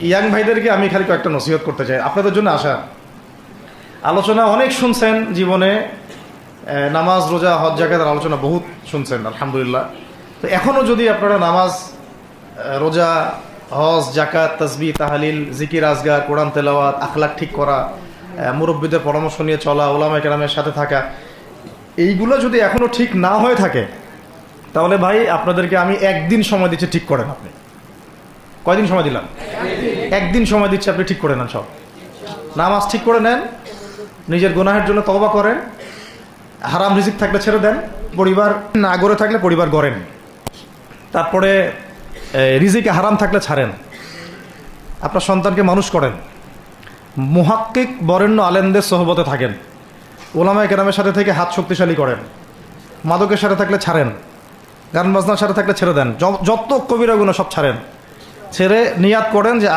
Young ভাইদেরকে আমি খালি কয়েকটা নসিহত করতে চাই, আপনাদের জন্য আসা আলোচনা অনেক শুনছেন জীবনে, নামাজ রোজা হজ জাকাতের আলোচনা বহুত শুনছেন আলহামদুলিল্লাহ। তো এখনও যদি আপনারা নামাজ রোজা হজ জাকাত তাসবিহ তাহলিল জিকির আজগার কোরআন তেলাওয়াত আখলাক ঠিক করা মুরব্বীদের পরামর্শ নিয়ে চলা ওলামায়ে কেরামের সাথে থাকা এইগুলো যদি এখনও ঠিক না হয়ে থাকে তাহলে ভাই আপনাদেরকে আমি একদিন সময় দিচ্ছি, ঠিক করেন। আপনি কয়দিন সময় দিলাম? একদিন সময় দিচ্ছি, আপনি ঠিক করে নেন, সব নামাজ ঠিক করে নেন, নিজের গুনাহের জন্য তওবা করেন, হারাম রিজিক থাকলে ছেড়ে দেন, পরিবার না গড়ে থাকলে পরিবার গড়েন, তারপরে রিজিকে হারাম থাকলে ছাড়েন, আপনার সন্তানকে মানুষ করেন, মুহাক্কিক বরেণ্য আলেমদের সোহবতে থাকেন, ওলামায়ে কেরামের সাথে থেকে হাত শক্তিশালী করেন, মাদকের সাথে থাকলে ছাড়েন, গান বাজনার সাথে থাকলে ছেড়ে দেন, যত কবিরা গুনাহ সব ছাড়েন, ছেড়ে নিয়াত করেন যে